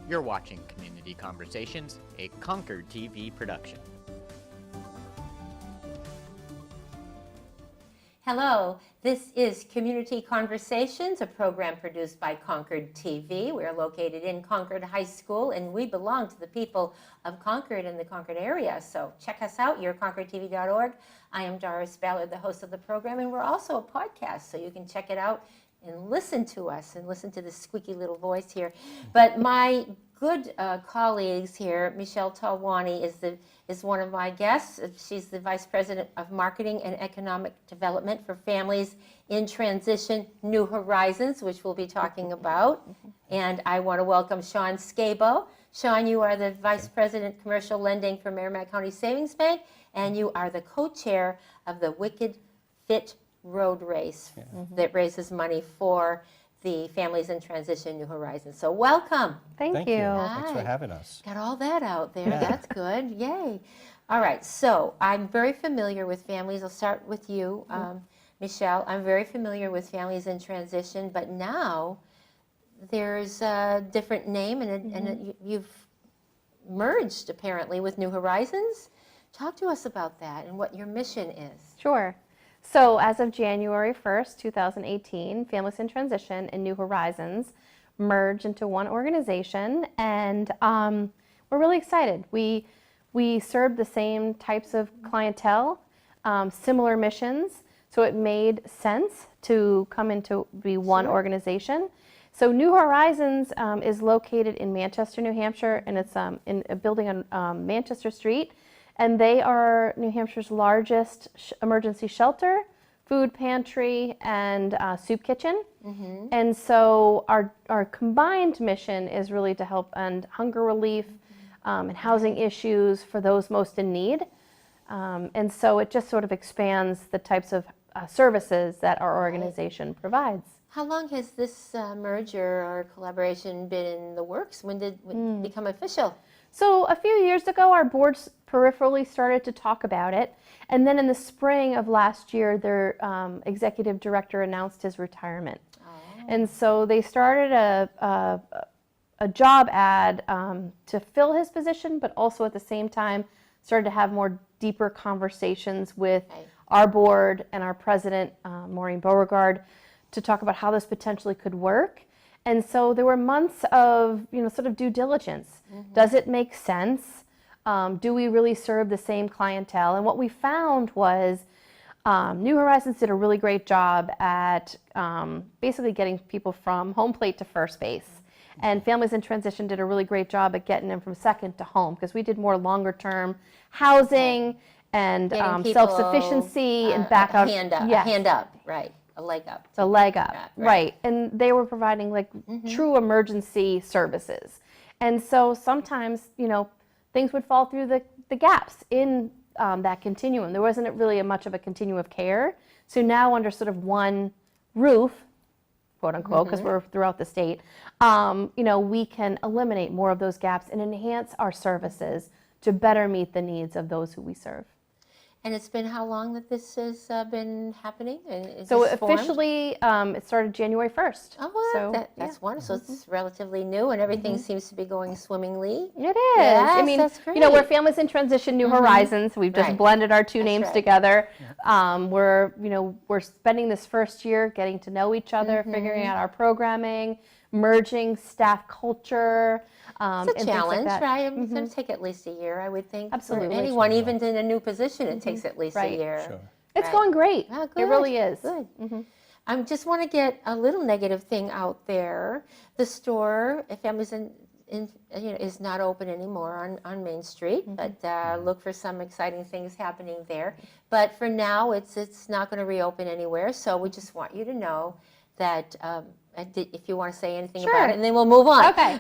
You're watching Community Conversations, a ConcordTV production. Hello, this is Community Conversations, a program produced by ConcordTV. We are located in Concord High School, and we belong to the people of Concord and the Concord area. So check us out, you're concordtv.org. I am Doris Ballard, the host of the program, and we're also a podcast, so you can check it out and listen to us and listen to this squeaky little voice here. But my good colleagues here, Michelle Talwani is one of my guests. She's the Vice President of Marketing and Economic Development for Families in Transition New Horizons, which we'll be talking about. And I want to welcome Sean Scabo. Sean, you are the Vice President Commercial Lending for Merrimack County Savings Bank, and you are the co-chair of the Wicked Fit Road Race that raises money for the Families in Transition New Horizons. So welcome. Thank you. Hi. Thanks for having us. Got all that out there. That's good. Yay. All right. So I'm very familiar with families. I'll start with you, Michelle. I'm very familiar with Families in Transition, but now there's a different name, and you've merged apparently with New Horizons. Talk to us about that and what your mission is. Sure. So as of January 1st, 2018, Families in Transition and New Horizons merge into one organization, and we're really excited. We serve the same types of clientele, similar missions, so it made sense to come into be one organization. So New Horizons is located in Manchester, New Hampshire, and it's in a building on Manchester Street. And they are New Hampshire's largest emergency shelter, food pantry, and soup kitchen. And so our combined mission is really to help end hunger relief and housing issues for those most in need. And so it just sort of expands the types of services that our organization provides. How long has this merger or collaboration been in the works? When did it become official? So a few years ago, our boards peripherally started to talk about it. And then in the spring of last year, their executive director announced his retirement. And so they started a job ad to fill his position, but also at the same time started to have more deeper conversations with our board and our president, Maureen Beauregard, to talk about how this potentially could work. And so there were months of, sort of due diligence. Does it make sense? Do we really serve the same clientele? And what we found was New Horizons did a really great job at basically getting people from home plate to first base. And Families in Transition did a really great job at getting them from second to home, because we did more longer term housing and self-sufficiency and back out. A hand up, right. A leg up. A leg up, right. And they were providing true emergency services. And so sometimes, things would fall through the gaps in that continuum. There wasn't really much of a continuum of care. So now under sort of one roof, quote unquote, because we're throughout the state, we can eliminate more of those gaps and enhance our services to better meet the needs of those who we serve. And it's been how long that this has been happening? So officially, it started January 1st. Oh, well, that's wonderful. So it's relatively new, and everything seems to be going swimmingly. It is. Yes, I mean, that's great. We're Families in Transition, New Horizons. We've just blended our two names together. We're spending this first year getting to know each other, figuring out our programming, merging staff culture. It's a challenge, right? It's going to take at least a year, I would think. Absolutely. For anyone, even in a new position, it takes at least a year. Sure. It's going great. Oh, good. It really is. Good. I just want to get a little negative thing out there. The store, Families is not open anymore on Main Street, but look for some exciting things happening there. But for now, it's not going to reopen anywhere. So we just want you to know that if you want to say anything about it, and then we'll move on. Okay.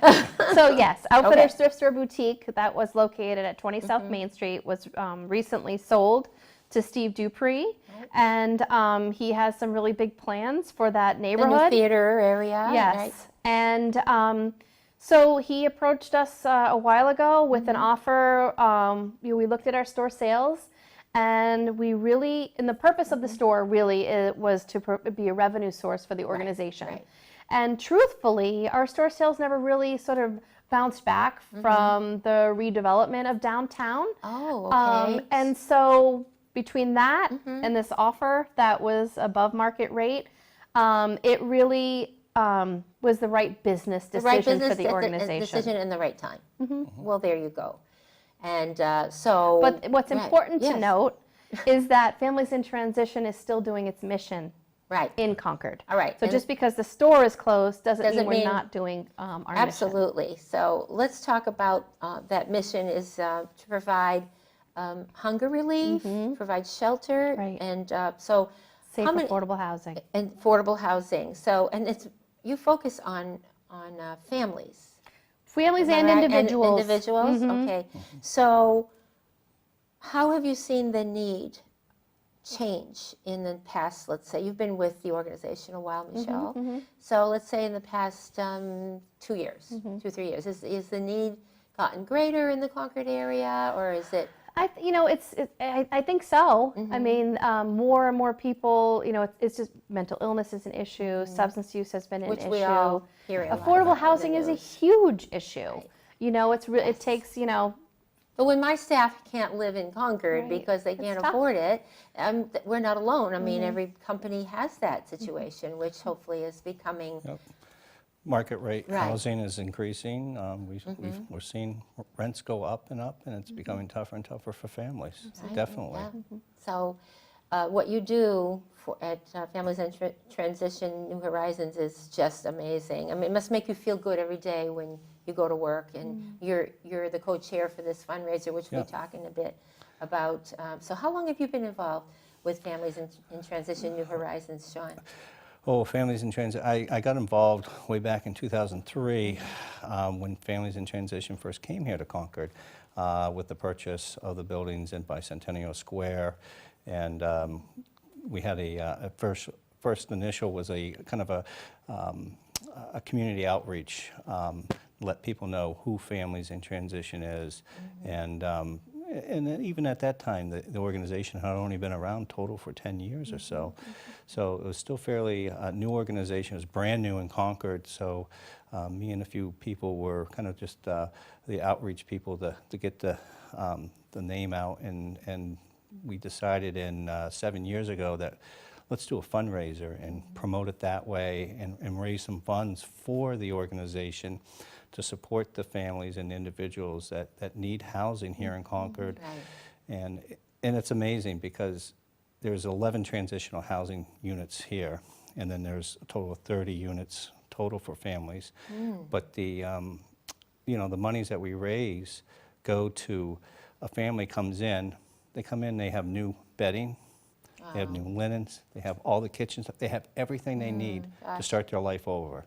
So yes, Outfitters Thrift Store Boutique that was located at 20 South Main Street was recently sold to Steve Dupree, and he has some really big plans for that neighborhood. The new theater area. Yes. Right. And so he approached us a while ago with an offer. We looked at our store sales, and we really, and the purpose of the store really was to be a revenue source for the organization. Right. And truthfully, our store sales never really sort of bounced back from the redevelopment of downtown. Oh, okay. And so between that and this offer that was above market rate, it really was the right business decision for the organization. Decision in the right time. Well, there you go. And so. But what's important to note is that Families in Transition is still doing its mission in Concord. All right. So just because the store is closed doesn't mean we're not doing our mission. Absolutely. So let's talk about that mission is to provide hunger relief, provide shelter, and so safe, affordable housing. And affordable housing. So, and you focus on families. Families and individuals. And individuals, okay. So how have you seen the need change in the past, let's say, you've been with the organization a while, Michelle. So let's say in the past 2 years, 2-3 years, is the need gotten greater in the Concord area, or is it? I think so. I mean, more and more people, it's just mental illness is an issue, substance use has been an issue. Which we all hear a lot Affordable about housing is a huge issue. It takes, But when my staff can't live in Concord because they can't afford it, we're not alone. I mean, every company has that situation, which hopefully is becoming. Market rate housing is increasing. We're seeing rents go up, and it's becoming tougher and tougher for families. Definitely. Yeah. So what you do at Families in Transition New Horizons is just amazing. I mean, it must make you feel good every day when you go to work, and you're the co-chair for this fundraiser, which we'll be talking a bit about. So how long have you been involved with Families in Transition New Horizons, Sean? Oh, Families in Transit. I got involved way back in 2003 when Families in Transition first came here to Concord with the purchase of the buildings in Bicentennial Square. And we had a first initial was a kind of a community outreach, let people know who Families in Transition is. And then even at that time, the organization had only been around total for 10 years or so. So it was still fairly new organization. It was brand new in Concord. So me and a few people were kind of just the outreach people to get the name out. And we decided 7 years ago that let's do a fundraiser and promote it that way and raise some funds for the organization to support the families and individuals that need housing here in Concord. And it's amazing because there's 11 transitional housing units here, and then there's a total of 30 units total for families. But the monies that we raise go to a family comes in, they come in, they have new bedding, they have new linens, they have all the kitchens, they have everything they need to start their life over.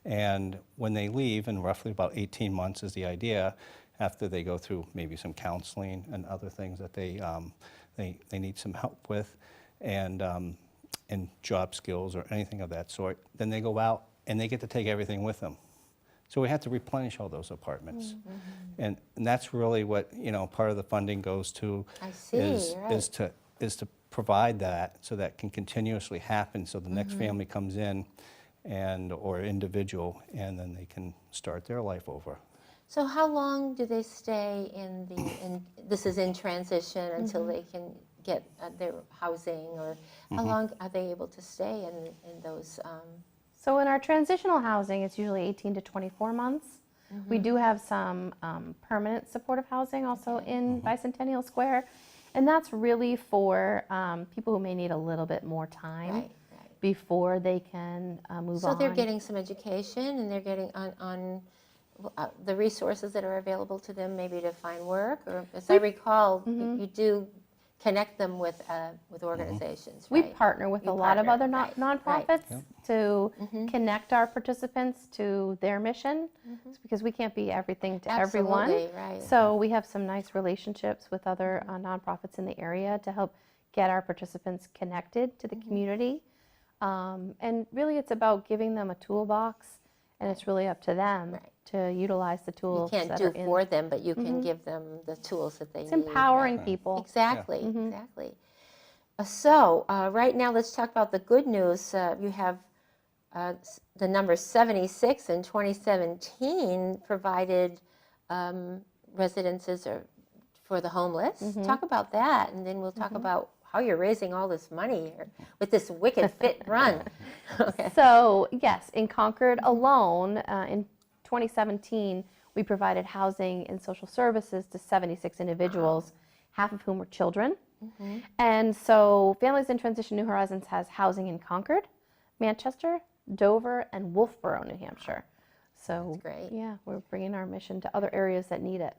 And when they leave, in roughly about 18 months is the idea, after they go through maybe some counseling and other things that they need some help with, and job skills or anything of that sort, then they go out and they get to take everything with them. So we have to replenish all those apartments. And that's really what part of the funding goes to. I see, is to provide that so that can continuously happen, so the next family comes in or individual, and then they can start their life over. So how long do they stay this is in transition until they can get their housing, or how long are they able to stay in those? So in our transitional housing, it's usually 18 to 24 months. We do have some permanent supportive housing also in Bicentennial Square, and that's really for people who may need a little bit more time before they can move on. So they're getting some education, and they're getting on the resources that are available to them, maybe to find work, or as I recall, you do connect them with organizations. We partner with a lot of other nonprofits to connect our participants to their mission, because we can't be everything to everyone. So we have some nice relationships with other nonprofits in the area to help get our participants connected to the community. And really it's about giving them a toolbox, and it's really up to them to utilize the tools. You can't do for them, but you can give them the tools that they need. It's empowering people. Exactly, exactly. So right now let's talk about the good news. You have the number 76 in 2017 provided residences for the homeless. Talk about that, and then we'll talk about how you're raising all this money here with this Wicked Fit Run. Okay. So yes, in Concord alone, in 2017, we provided housing and social services to 76 individuals, half of whom were children. And so Families in Transition New Horizons has housing in Concord, Manchester, Dover, and Wolfboro, New Hampshire. So That's great. yeah, we're bringing our mission to other areas that need it.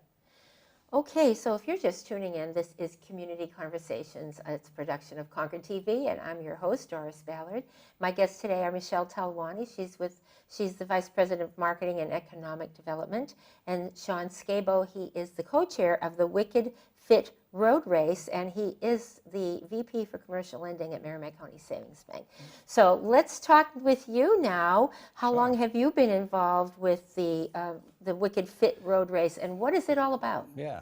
Okay, so if you're just tuning in, this is Community Conversations. It's a production of Concord TV, and I'm your host, Doris Ballard. My guests today are Michelle Talwani. She's the Vice President of Marketing and Economic Development, and Sean Scabo. He is the co-chair of the Wicked Fit Road Race, and he is the VP for Commercial Lending at Merrimack County Savings Bank. So let's talk with you now. How long have you been involved with the Wicked Fit Road Race, and what is it all about? Yeah,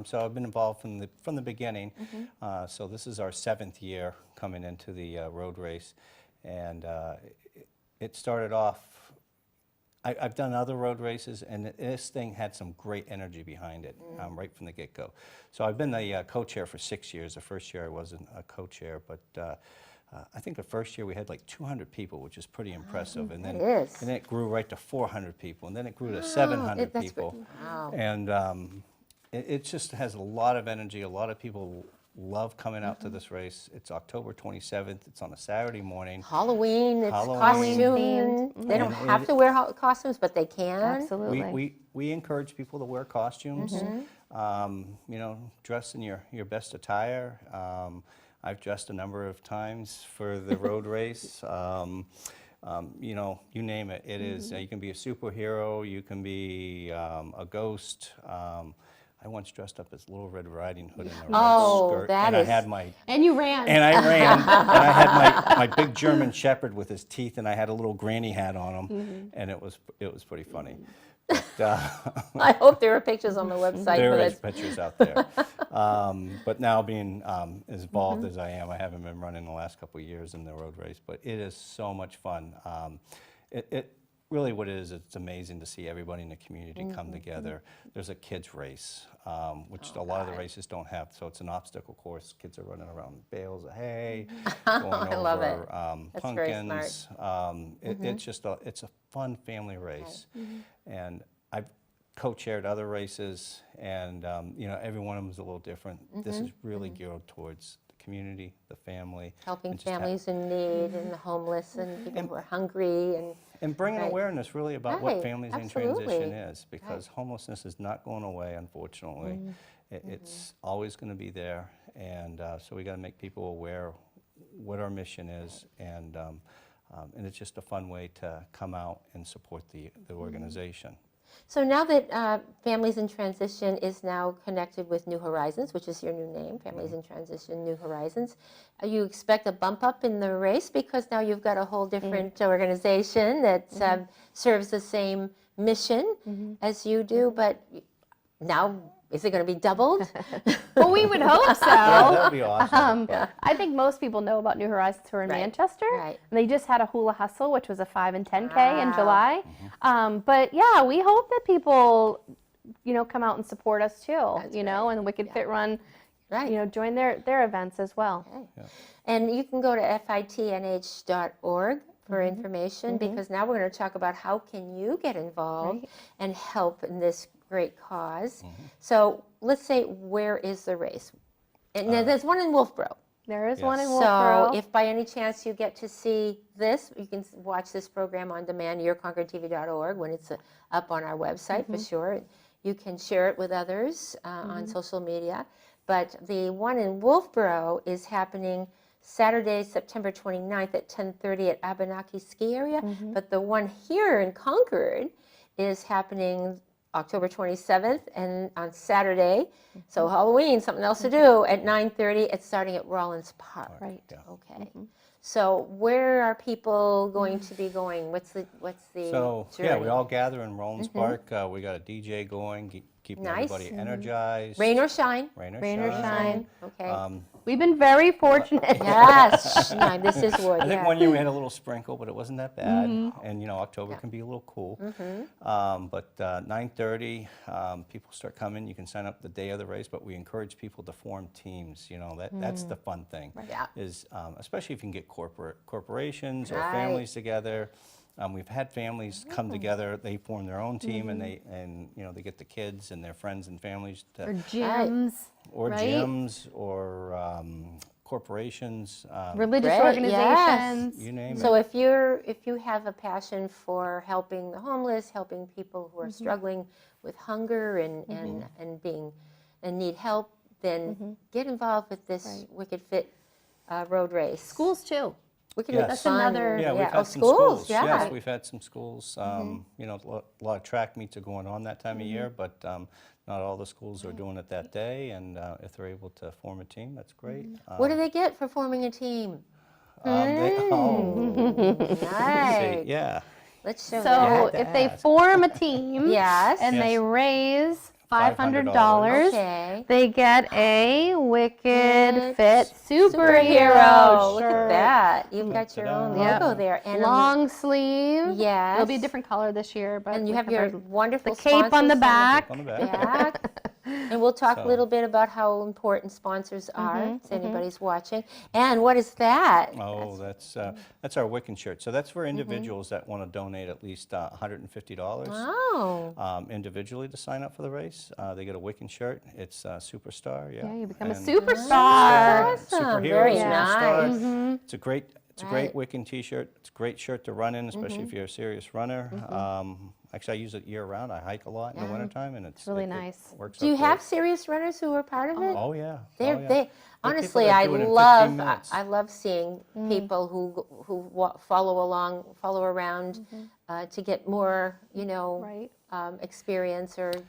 so I've been involved from the beginning. So this is our 7th year coming into the road race, and it started off. I've done other road races, and this thing had some great energy behind it right from the get-go. So I've been the co-chair for 6 years. The first year I wasn't a co-chair, but I think the first year we had like 200 people, which is pretty impressive. And then it grew right to 400 people, and then it grew to 700 people. Wow. And it just has a lot of energy. A lot of people love coming out to this race. It's October 27th. It's on a Saturday morning. Halloween, it's Halloween costume. They don't have to wear costumes, but they can. Absolutely. We encourage people to wear costumes. You know, dress in your best attire. I've dressed a number of times for the road race. You know, you name it. It is. You can be a superhero. You can be a ghost. I once dressed up as Little Red Riding Hood in a red skirt, that and is... I had my... And you ran. And I ran, and I had my big German Shepherd with his teeth, and I had a little granny hat on him, and it was pretty funny. But, I hope there are pictures on the website. there is pictures out there. But now being as involved as I am, I haven't been running the last couple of years in the road race, but it is so much fun. It really what it is, it's amazing to see everybody in the community come together. There's a kids race, which a lot of the races don't have. So it's an obstacle course. Kids are running around with bales of hay, going I love it. over That's very smart. pumpkins. It's a fun family race. And I've co-chaired other races, and you know, every one of them is a little different. This is really geared towards the community, the family. Helping families in need and the homeless and people who are hungry. And bringing awareness really about what Families in Transition absolutely. is, because homelessness is not going away, unfortunately. It's always going to be there, and so we got to make people aware what our mission is, and it's just a fun way to come out and support the organization. So now that Families in Transition is now connected with New Horizons, which is your new name, Families in Transition New Horizons, you expect a bump up in the race because now you've got a whole different organization that serves the same mission as you do, but now is it going to be doubled? Well, we would hope so. Yeah, that would be awesome. I think most people know about New Horizons who are in Manchester. Right. And they just had a hula hustle, which was a 5 and 10K in July. But yeah, we hope that people, you know, come out and support us too. You know, and the Wicked Fit Run, you know, join their events as well. And you can go to fitnh.org for information, because now we're going to talk about how can you get involved and help in this great cause. So let's say, where is the race? And there's one in Wolfboro. There is one in Wolfboro. So if by any chance you get to see this, you can watch this program on demand, yourconcordtv.org, when it's up on our website for sure. You can share it with others on social media. But the one in Wolfboro is happening Saturday, September 29th at 10:30 at Abenaki Ski Area. But the one here in Concord is happening October 27th and on Saturday, so Halloween, something else to do, at 9:30. It's starting at Rollins Park. Right. Okay. So where are people going to be going? What's the So journey? yeah, we all gather in Rollins Park. We got a DJ going, keeping Nice. everybody energized. Rain or shine. Rain or Rain or shine. shine. Okay. We've been very fortunate. Yes. No, this is wood. I think Yeah. one year we had a little sprinkle, but it wasn't that bad. And, you know, October can be a little cool. But 9:30, people start coming. You can sign up the day of the race, but we encourage people to form teams. You know, that's the fun thing. Yeah. Is especially if you can get corporations or Right. families together. We've had families come together. They form their own team, and you know, they get the kids and their friends and families to, Or gyms. or right? gyms or corporations. Religious Great, organizations. You name So it. if you have a passion for helping the homeless, helping people who are struggling with hunger and being and need help, then get involved with this Right. Wicked Fit road race. Schools too. Wicked Yes. Fit That's fun. another- Yeah, we've Oh, had some schools. schools. Yeah. Yes, we've had some schools. You know, a lot of track meets are going on that time of year, but not all the schools are doing it that day. And if they're able to form a team, that's great. What do they get for forming a team? Let's see, Nice. yeah. Let's show So that. to if they ask. form a team Yes. and they Yes. raise $500, $500. Okay. they get a Wicked Good Fit superhero Superhero. Look at shirt. that. You've got your own Yep. logo there. And on Long sleeve. Yes. It'll be a different color this year, but And you we have your the wonderful cape on the sponsors back. On the back. back. And we'll talk a So- little bit about how important sponsors are, if anybody's watching. And what is that? Oh, that's our Wiccan shirt. So that's for individuals that want to donate at least $150 Oh, individually to sign up for the race. They get a Wiccan shirt. It's Superstar. Yeah, Yeah, you become a And- superstar. awesome. Superhero, Very superstar. nice. It's a great Right. Wiccan T-shirt. It's a great shirt to run in, especially if you're a serious runner. Actually, I use it year round. I hike a lot in the wintertime, and it's really it nice. works Do you out have great. serious runners who are part of it? Oh yeah. They're, oh, yeah. they people honestly, that I do it in 15 love minutes. I love seeing people who follow around to get more, Right. experience or It's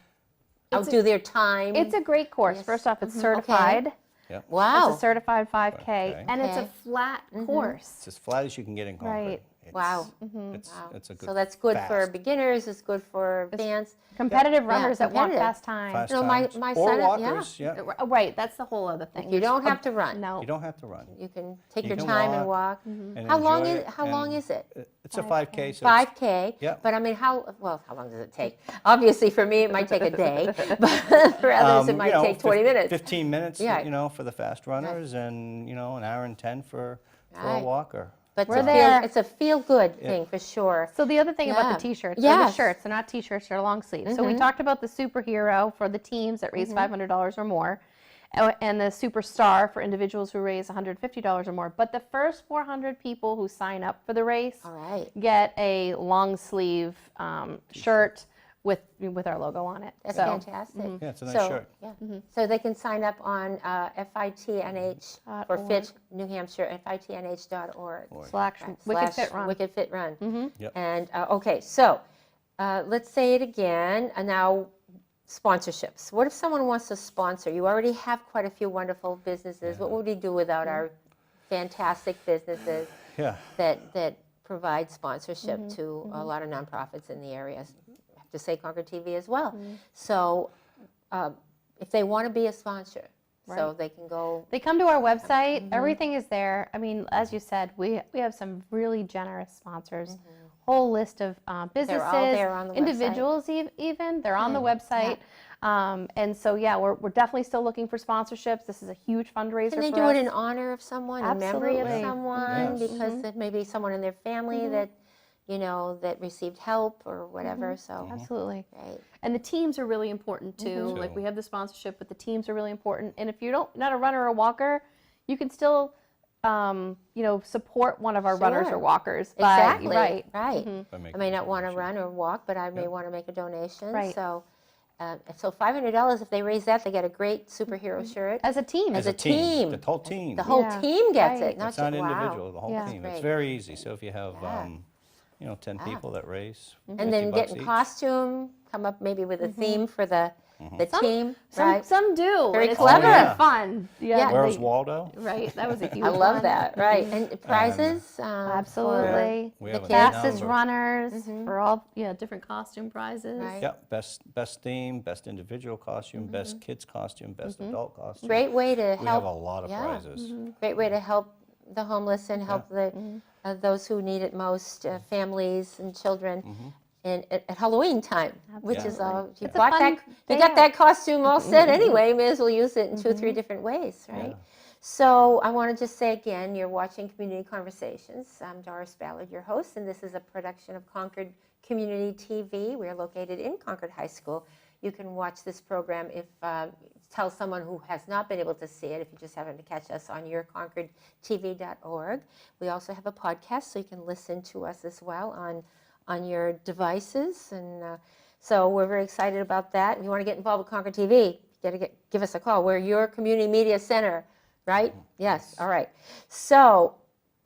outdo their time. It's a great course. Yes. First off, it's Okay. certified. Yep. wow. It's a certified 5K, Okay. and it's a Okay. flat course. It's as flat as you can get in Concord. Right. It's, Wow. It's a good. So that's good for fast. beginners. It's good for advanced. Competitive runners that want competitive. fast time. Fast You know, my- times. my or son- yeah. walkers. Yeah. Right, that's the whole other thing. You don't There's have to run. No. You don't have to run. You can take You your can time and walk. and How long enjoy is it, how long and is it? It's a 5K. So 5K. Yeah. But I mean, how long does it take? Obviously, for me, it might take a day, but for others, it might take 20 minutes. 15 minutes, Yeah. you know, for the fast runners, and you know, an hour and 10 for a Right. walker. But We're there. it's a feel-good thing for sure. So the other thing about Yeah. the t-shirts, or the Yes. shirts, they're not t-shirts, they're long sleeves. So we talked about the superhero for the teams that raise $500 or more, and the superstar for individuals who raise $150 or more. But the first 400 people who sign up for the race All right. get a long sleeve shirt with our logo on it. That's So, fantastic. Yeah, it's a nice So, shirt. yeah. So they can sign up on FITNH for .org. Fit New Hampshire, FITNH.org. Slash Wicked Fit Run. Wicked Fit Run. Yep. And okay, so let's say it again. Now, sponsorships. What if someone wants to sponsor? You already have quite a few wonderful businesses. What would we do without our fantastic businesses Yeah. that provide sponsorship to a lot of nonprofits in the area? I have to say ConcordTV as well. So if they want to be a sponsor, so Right. they can go. They come to our website. Everything is there. I mean, as you said, we have some really generous sponsors. Whole list of businesses, there on the website. individuals, even they're on the website. And so, yeah, we're definitely still looking for sponsorships. This is a huge fundraiser. Can they for do us. it in honor of someone, in memory of Absolutely. someone, Yes. because it may be someone in their family that, that received help or whatever. So, Absolutely. right. And the teams are really important too. Like we have the sponsorship, but the teams are really important. And if you're not a runner or a walker, you can still, support one of our runners Sure. or walkers. by- Exactly. Right. By I making may a not want to donation. run or walk, but I may want to make a donation. Right. So, $500, if they raise that, they get a great superhero shirt. As a team. As a team. The whole team. The whole Yeah. team gets Right. it, not It's not just wow. individual, the whole Yeah. team. That's It's great. very easy. So if you have, Yeah. 10 people that raise And then get $50 in each. costume, come up maybe with a theme for the the team, right? Some do. Very and it's clever. really Yeah. fun. Yeah. Where's they- Waldo? Right, that was a huge I love one. that, right? And prizes? Absolutely. We the have a kids? Fastest number. runners for all different costume prizes. Right. Yeah, best theme, best individual costume, best kids costume, best adult costume. Great way to We have help. a lot of yeah. prizes. Great way to help the homeless and help those who need it most, families and children. And at Halloween time, which is all you It's a bought fun that you day got out. that costume all set anyway. You may as well use it in 2 or 3 different ways, right? Yeah. So I want to just say again, you're watching Community Conversations. I'm Doris Ballard, your host, and this is a production of Concord Community TV. We're located in Concord High School. You can watch this program if tell someone who has not been able to see it if you just happen to catch us on your ConcordTV.org. We also have a podcast, so you can listen to us as well on your devices, and so we're very excited about that. If you want to get involved with Concord TV, you got to give us a call. We're your community media center, right? Yes. All right. So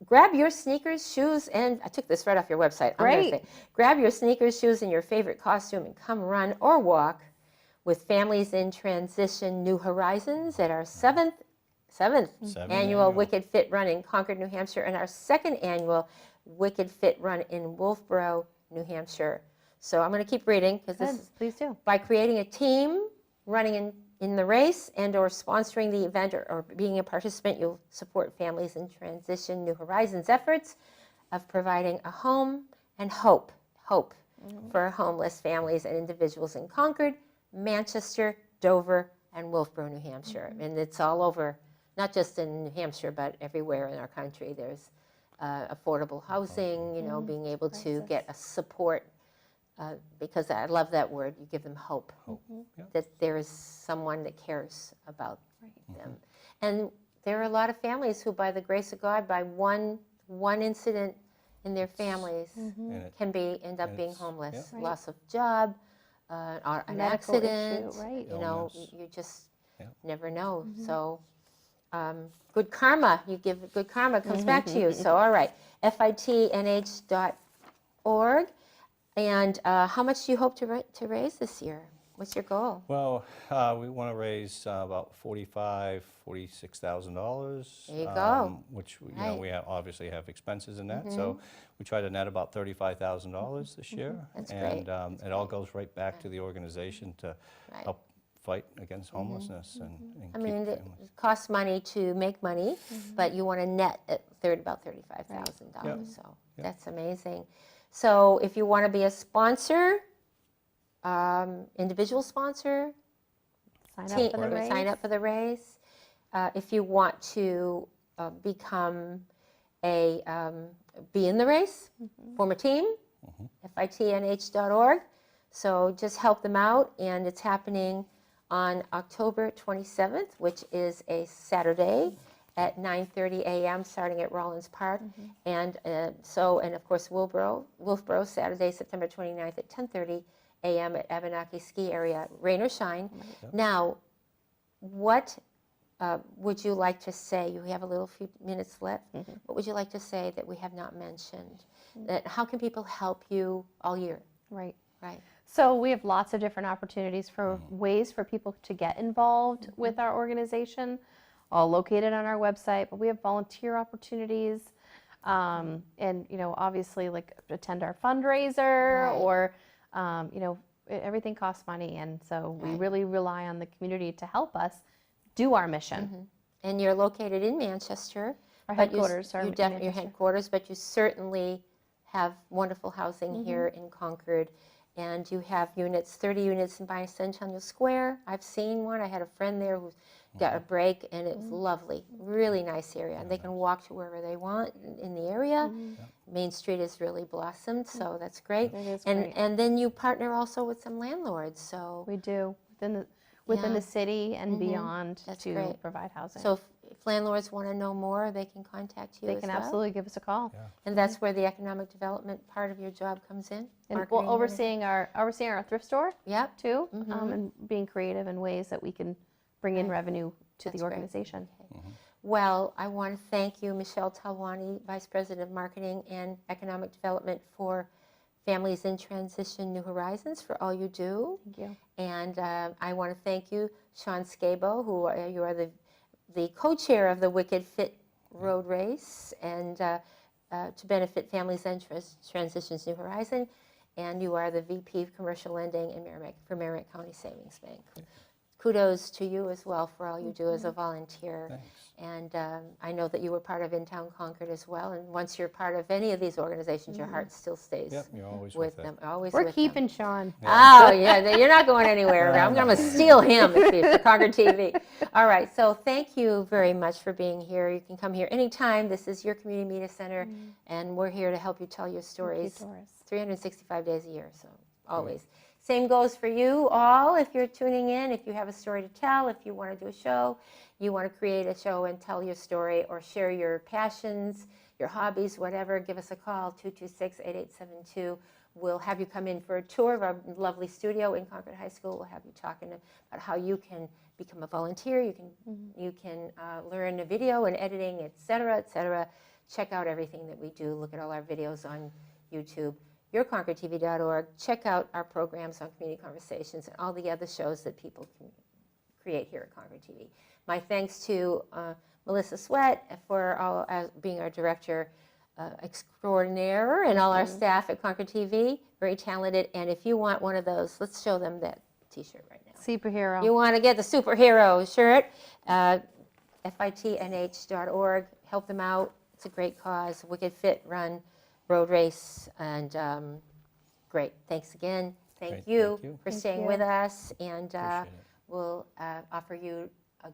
grab your sneakers, shoes, and I took this right off your website. I'm gonna Great. say, grab your sneakers, shoes, and your favorite costume, and come run or walk with Families in Transition New Horizons at our seventh annual Wicked Fit Run in Concord, New Hampshire, and our second annual Wicked Fit Run in Wolfboro, New Hampshire. So I'm going to keep reading because this is Please do. by creating a team, running in the race, and or sponsoring the event or being a participant, you'll support Families in Transition New Horizons efforts of providing a home and hope for homeless families and individuals in Concord, Manchester, Dover, and Wolfboro, New Hampshire. And it's all over, not just in New Hampshire, but everywhere in our country. There's affordable housing, being able to get a support, because I love that word, you give them hope, that there is someone that cares about them. And there are a lot of families who, by the grace of God, by one incident in their families, can end up being homeless, loss of job, or an Medical accident, issue, right. you just never know. So good karma, good karma comes back to you. So all right, fitnh.org. And how much do you hope to raise this year? What's your goal? Well, we want to raise about $46,000. There you go. Which Right. we obviously have expenses in that, so we try to net about $35,000 this year. That's and great. it all goes right back to the organization to Right. help fight against homelessness and I keep mean, it families. costs money to make money, but you want to net at about $35,000. Right. So that's amazing. So if you want to be a sponsor, individual sponsor, Sign up for the race. sign up for the race. If you want to become be in the race, form a team, fitnh.org. So just help them out, and it's happening on October 27th, which is a Saturday at 9:30 a.m. starting at Rollins Park. And of course Wolfboro, Saturday, September 29th at 10:30 a.m. at Abenaki Ski Area, rain or shine. Now, what would you like to say? You have a few minutes left. What would you like to say that we have not mentioned? How can people help you all year? Right. Right. So we have lots of different opportunities for ways for people to get involved with our organization, all located on our website. But we have volunteer opportunities, and obviously like attend our fundraiser, Right. or everything costs money, and so we Right. really rely on the community to help us do our mission. And you're located in Manchester. Our but headquarters are in your Manchester. headquarters, but you certainly have wonderful housing here in Concord. And you have 30 units in Bicentennial Square. I've seen one. I had a friend there who got a break, and it was lovely. Really nice area. And they can walk to wherever they want in the area. Main Street has really blossomed, so that's great. It is and great. and then you partner also with some landlords. So We do within Yeah. the city and beyond That's to great. provide housing. so if landlords want to know more, they can contact you they as can well? absolutely give us a call. And that's where the economic development part of your job comes in? And Marketing and overseeing our thrift store everything? Yep. too, and being creative in ways that we can bring in revenue to That's the great. organization. Well, I want to thank you, Michelle Talwani, Vice President of Marketing and Economic Development for Families in Transition New Horizons for all you do. Thank you. And I want to thank you, Sean Scabo, who you are the co-chair of the Wicked Fit Road Race, and to benefit Families in Transitions New Horizon, and you are the VP of Commercial Lending in for Merrimack County Savings Bank. Kudos to you as well for all you do as a volunteer. Thanks. And I know that you were part of In Town Concord as well. And once you're part of any of these organizations, your heart still stays Yep, you're always with with them. Always We're with keeping them. Sean. Oh, yeah, you're not going anywhere. No, I'm no. going to steal him for Concord TV. All right, so thank you very much for being here. You can come here anytime. This is your community media center, and we're here to help you tell your stories Thank you, Doris. 365 days a year, so always. Same goes for you all if you're tuning in, if you have a story to tell, if you want to do a show, you want to create a show and tell your story or share your passions, your hobbies, whatever, give us a call, 226-8872. We'll have you come in for a tour of our lovely studio in Concord High School. We'll have you talking about how you can become a volunteer, you can learn a video and editing, et cetera, et cetera. Check out everything that we do. Look at all our videos on YouTube. YourConcordTV.org. Check out our programs on Community Conversations and all the other shows that people can create here at Concord TV. My thanks to Melissa Sweat for being our director extraordinaire and all our staff at Concord TV. Very talented. And if you want one of those, let's show them that t-shirt right now. Superhero. You want to get the superhero shirt, fitnh.org. Help them out. It's a great cause. Wicked Fit Run Road Race, and great. Thanks again. Thank Great, you thank you. for Thank staying you. with us, and Appreciate it. we'll offer you a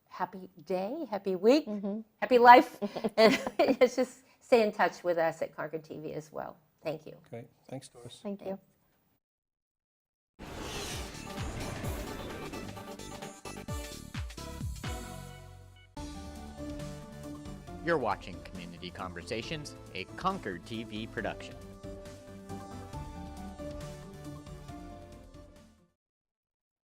happy day, happy week, happy life, and just stay in touch with us at Concord TV as well. Thank you. Great. Thanks, Doris. Thank you. You're watching Community Conversations, a Concord TV production.